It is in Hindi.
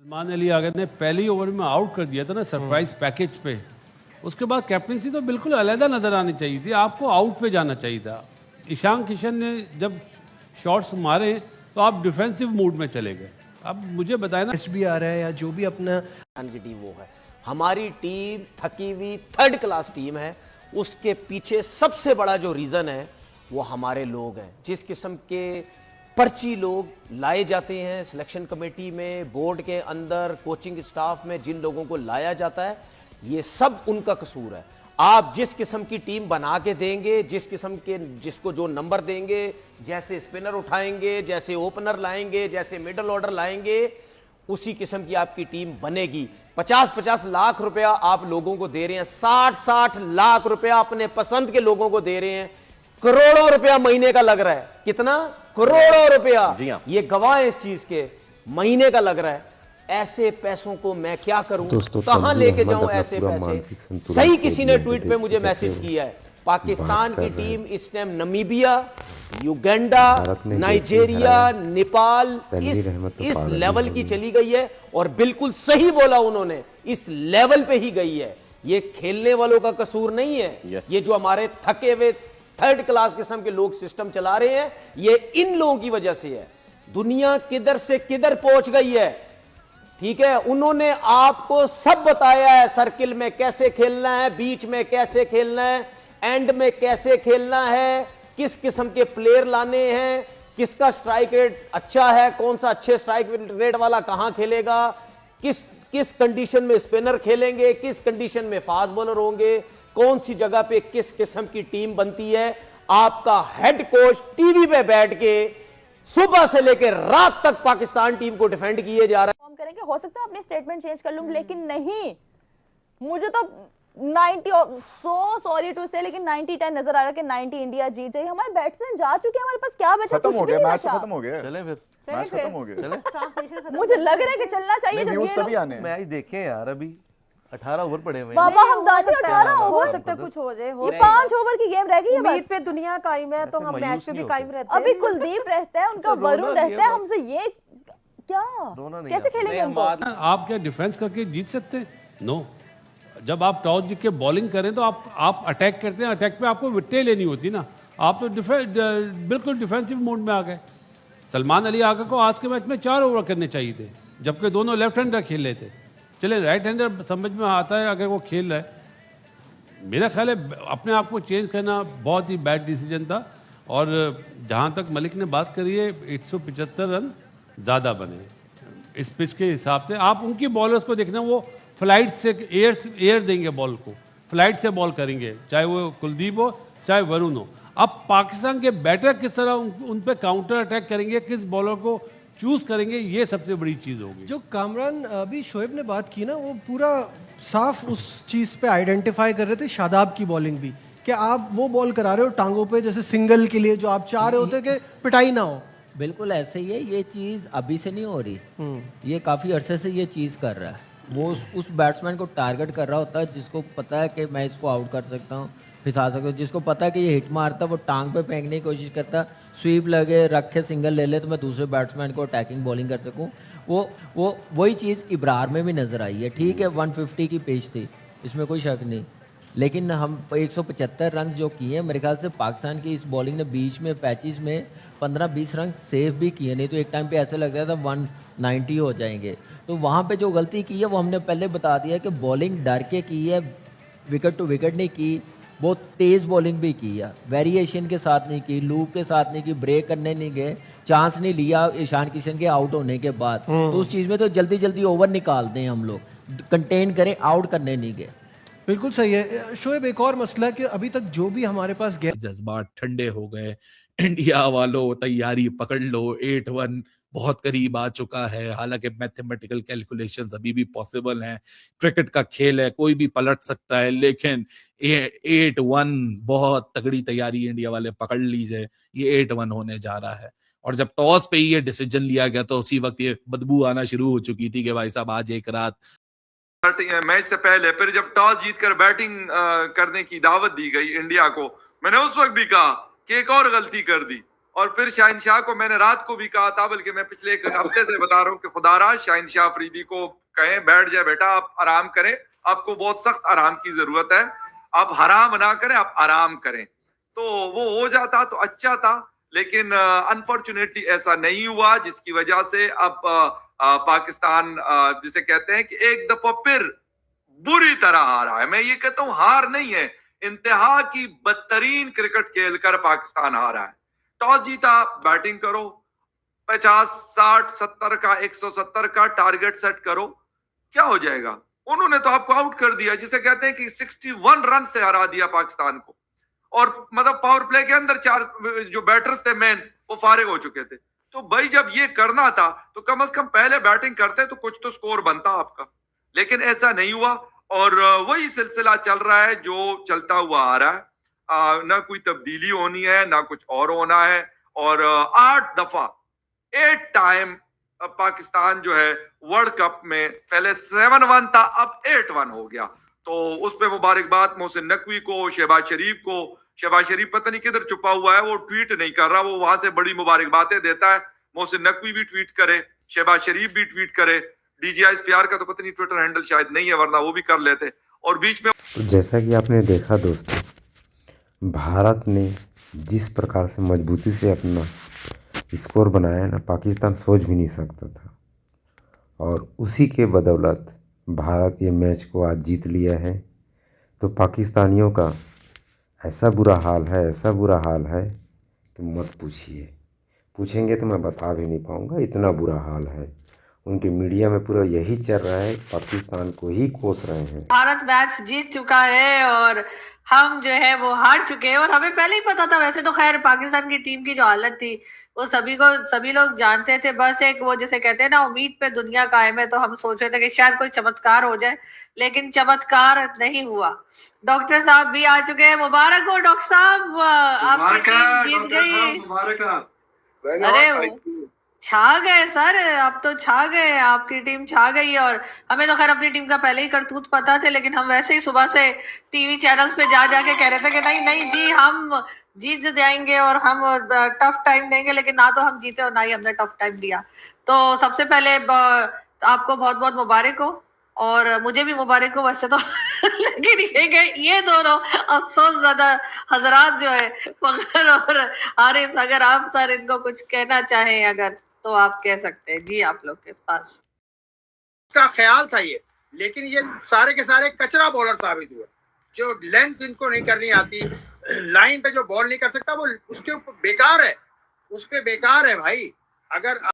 सलमान अली आगर ने पहली ओवर में आउट कर दिया था ना सरप्राइज पैकेज पे। उसके बाद कैप्टनसी तो बिल्कुल अलहदा नजर आनी चाहिए थी, आपको आउट पे जाना चाहिए था। ईशान किशन ने जब शॉट्स मारे तो आप डिफेंसिव मूड में चले गए। अब मुझे बताया ना, भी आ रहा है या जो भी अपना की टीम वो है। हमारी टीम थकी हुई थर्ड क्लास टीम है। उसके पीछे सबसे बड़ा जो रीजन है वो हमारे लोग हैं। जिस किस्म के पर्ची लोग लाए जाते हैं सिलेक्शन कमेटी में, बोर्ड के अंदर, कोचिंग स्टाफ में, जिन लोगों को लाया जाता है, ये सब उनका कसूर है। आप जिस किस्म की टीम बना के देंगे, जिस किस्म के जिसको जो नंबर देंगे, जैसे स्पिनर उठाएंगे, जैसे ओपनर लाएंगे, जैसे मिडल ऑर्डर लाएंगे, उसी किस्म की आपकी टीम बनेगी। 50-50 लाख रुपया आप लोगों को दे रहे हैं, 60-60 लाख रुपया अपने पसंद के लोगों को दे रहे हैं, करोड़ों रुपया महीने का लग रहा है। कितना? करोड़ों रुपया। जी हाँ। ये गवाह है इस चीज के, महीने का लग रहा है। ऐसे पैसों को मैं क्या करूं, कहां लेके जाऊं ऐसे पैसे? सही किसी ने ट्वीट पे मुझे मैसेज किया है, पाकिस्तान की टीम इस time Namibia, Uganda, Nigeria, Nepal इस लेवल की चली गई है। और बिल्कुल सही बोला उन्होंने, इस लेवल पे ही गई है। ये खेलने वालों का कसूर नहीं है। ये जो हमारे थके हुए थर्ड क्लास किस्म के लोग सिस्टम चला रहे हैं, ये इन लोगों की वजह से है। दुनिया किधर से किधर पहुंच गई है, ठीक है? उन्होंने आपको सब बताया है, सर्किल में कैसे खेलना है, बीच में कैसे खेलना है, एंड में कैसे खेलना है, किस किस्म के प्लेयर लाने हैं, किसका स्ट्राइक रेट अच्छा है, कौन सा अच्छे स्ट्राइक रेट वाला कहां खेलेगा, किस कंडीशन में स्पिनर खेलेंगे, किस कंडीशन में फास्ट बॉलर होंगे, कौन सी जगह पे किस किस्म की टीम बनती है। आपका हेड कोच टीवी पे बैठ के सुबह से लेकर रात तक पाकिस्तान टीम को डिफेंड किए जा रहा है। करेंगे, हो सकता है अपनी स्टेटमेंट चेंज कर लूं, लेकिन नहीं, मुझे तो 90 सो सॉरी टू से, लेकिन 90-10 नजर आ रहा है कि 90 इंडिया जीत जाएगी। हमारे बैट्समैन जा चुके हैं, हमारे पास क्या बचा? खत्म हो गया मैच, खत्म हो गया। चले फिर मैच खत्म हो गया। चले, मुझे लग रहा है कि चलना चाहिए। न्यूज़ तभी आने हैं। मैच देखें यार, अभी 18 ओवर पड़े हुए हैं। बाबा हम 18 हो सकता है कुछ हो जाए, हो 5 ओवर की गेम रह गई है। उम्मीद पे दुनिया कायम है तो हम मैच पे भी कायम रहते हैं। अभी कुलदीप रहता है, उनका वरुण रहता है, हमसे ये क्या कैसे खेलेंगे उनको? आप क्या डिफेंस करके जीत सकते हैं? नो। जब आप टॉस जीत के बॉलिंग करें तो आप अटैक करते हैं, अटैक पे आपको विकेटें लेनी होती ना। आप तो बिल्कुल डिफेंसिव मोड में आ गए। सलमान अली आगा को आज के मैच में 4 ओवर करने चाहिए थे, जबकि दोनों लेफ्ट हैंडर खेल रहे थे। चले राइट हैंडर समझ में आता है अगर वो खेल रहा है। मेरा ख्याल है अपने आप को चेंज करना बहुत ही बैड डिसीजन था। और जहां तक मलिक ने बात करी है, 175 रन ज़्यादा बने इस पिच के हिसाब से। आप उनकी बॉलर्स को देखना, वो फ्लाइट से एयर देंगे बॉल को, फ्लाइट से बॉल करेंगे, चाहे वो कुलदीप हो चाहे वरुण हो। अब पाकिस्तान के बैटर किस तरह उन पे काउंटर अटैक करेंगे, किस बॉलर को चूज करेंगे, ये सबसे बड़ी चीज होगी। जो कामरान अभी शोएब ने बात की ना, वो पूरा साफ उस चीज पे आइडेंटिफाई कर रहे थे। शादाब की बॉलिंग भी, क्या आप वो बॉल करा रहे हो टांगों पे, जैसे सिंगल के लिए जो आप चाह रहे होते कि पिटाई ना हो? बिल्कुल ऐसे ही है। ये चीज अभी से नहीं हो रही, ये काफी अरसे से ये चीज कर रहा है। वो उस बैट्समैन को टारगेट कर रहा होता है जिसको पता है कि मैं इसको आउट कर सकता हूँ, फिसा सकता हूँ। जिसको पता है कि ये हिट मारता है, वो टांग पे फेंकने की कोशिश करता है, स्वीप लगे रखे सिंगल ले ले तो मैं दूसरे बैट्समैन को अटैकिंग बॉलिंग कर सकूं। वही चीज़ इब्रार में भी नज़र आई है। ठीक है 150 की पेच थी, इसमें कोई शक नहीं, लेकिन हम 175 रन जो किए, मेरे ख्याल से पाकिस्तान की इस बॉलिंग ने बीच में पैचेस में 15-20 रन सेव भी किए। नहीं तो एक टाइम पे ऐसे लग रहा था 190 हो जाएंगे। तो वहाँ पे जो गलती की है वो हमने पहले बता दिया कि बॉलिंग डर के की है, विकेट टू विकेट नहीं की, बहुत तेज बॉलिंग भी की है, वेरिएशन के साथ नहीं की, लूप के साथ नहीं की, ब्रेक करने नहीं गए, चांस नहीं लिया ईशान किशन के आउट होने के बाद। तो उस चीज में तो जल्दी जल्दी ओवर निकाल दें हम लोग, कंटेन करें, आउट करने नहीं गए। बिल्कुल सही है शोएब। एक और मसला कि अभी तक जो भी हमारे पास जज्बात ठंडे हो गए, इंडिया वालों तैयारी पकड़ लो, 8-1 बहुत करीब आ चुका है। हालांकि मैथमेटिकल कैलकुलेशंस अभी भी पॉसिबल हैं, क्रिकेट का खेल है, कोई भी पलट सकता है, लेकिन 8-1 बहुत तगड़ी तैयारी इंडिया वाले पकड़ लीजिए, ये 8-1 होने जा रहा है। और जब टॉस पे ही ये डिसीजन लिया गया तो उसी वक्त ये बदबू आना शुरू हो चुकी थी कि भाई साहब आज एक रात मैच से पहले फिर जब टॉस जीतकर बैटिंग करने की दावत दी गई इंडिया को, मैंने उस वक्त भी कहा कि एक और गलती कर दी और फिर शाहिन शाह को मैंने रात को भी कहा था, बल्कि मैं पिछले एक हफ्ते से बता रहा हूँ कि खुदारा शाहिन शाह अफरीदी को कहें बैठ जाए बेटा, आप आराम करें, आपको बहुत सख्त आराम की जरूरत है, आप हराम ना करें, आप आराम करें। तो वो हो जाता तो अच्छा था, लेकिन अनफॉर्चुनेटली ऐसा नहीं हुआ, जिसकी वजह से अब पाकिस्तान जिसे कहते हैं कि एक दफा फिर बुरी तरह हारा है। मैं ये कहता हूं हार नहीं है, इंतहा की बदतरीन क्रिकेट खेलकर पाकिस्तान हारा है। टॉस जीता, बैटिंग करो, 50 60 70 का 170 का टारगेट सेट करो, क्या हो जाएगा। उन्होंने तो आपको आउट कर दिया, जिसे कहते हैं कि 61 रन से हरा दिया पाकिस्तान को, और मतलब पावर प्ले के अंदर 4 जो बैटर्स थे मेन वो फारिग हो चुके थे। तो भाई जब ये करना था तो कम से कम पहले बैटिंग करते तो कुछ तो स्कोर बनता आपका, लेकिन ऐसा नहीं हुआ, और वही सिलसिला चल रहा है जो चलता हुआ आ रहा है। ना कोई तब्दीली होनी है, ना कुछ और होना है, और 8 दफा 8 टाइम पाकिस्तान जो है वर्ल्ड कप में, पहले 7-1 था, अब 8-1 हो गया। तो उस पे मुबारकबाद मोहसिन नकवी को, शहबाज शरीफ को। शहबाज शरीफ पता नहीं किधर छुपा हुआ है, वो ट्वीट नहीं कर रहा, वो वहां से बड़ी मुबारकबादें देता है। मोहसिन नकवी भी ट्वीट करे, शहबाज शरीफ भी ट्वीट करे, DGISPR का तो पता नहीं ट्विटर हैंडल शायद नहीं है, वरना वो भी कर लेते। और बीच में तो जैसा कि आपने देखा दोस्तों, भारत ने जिस प्रकार से मजबूती से अपना स्कोर बनाया ना, पाकिस्तान सोच भी नहीं सकता था, और उसी के बदौलत भारत ये मैच को आज जीत लिया है। तो पाकिस्तानियों का ऐसा बुरा हाल है, ऐसा बुरा हाल है कि मत पूछिए, पूछेंगे तो मैं बता भी नहीं पाऊँगा, इतना बुरा हाल है। उनके मीडिया में पूरा यही चल रहा है, पाकिस्तान को ही कोस रहे हैं। भारत मैच जीत चुका है और हम जो है वो हार चुके हैं, और हमें पहले ही पता था। वैसे तो खैर पाकिस्तान की टीम की जो हालत थी वो सभी लोग जानते थे। बस एक वो जिसे कहते हैं ना, उम्मीद पे दुनिया कायम है, तो हम सोच रहे थे कि शायद कोई चमत्कार हो जाए, लेकिन चमत्कार नहीं हुआ। डॉक्टर साहब भी आ चुके हैं। मुबारक हो डॉक्टर साहब, आपकी टीम जीत गई। अरे छा गए सर, अब तो छा गए, आपकी टीम छा गई है। और हमें तो खैर अपनी टीम का पहले ही करतूत पता थे, लेकिन हम वैसे ही सुबह से टीवी चैनल्स पे जा जाके कह रहे थे कि नहीं नहीं जी हम जीत जाएंगे और हम टफ टाइम देंगे, लेकिन ना तो हम जीते और ना ही हमने टफ टाइम दिया। तो सबसे पहले आपको बहुत बहुत मुबारक हो, और मुझे भी मुबारक हो वैसे तो लेकिन ये दोनों अफसोस ज्यादा हजरात जो है फखर और हारिस, अगर आप सर इनको कुछ कहना चाहें अगर, तो आप कह सकते हैं। जी आप लोग के पास का ख्याल था ये, लेकिन ये सारे के सारे कचरा बॉलर साबित हुए। जो लेंथ इनको नहीं करनी आती, लाइन पे जो बॉल नहीं कर सकता, वो उसके ऊपर बेकार है, उस पे बेकार है भाई। अगर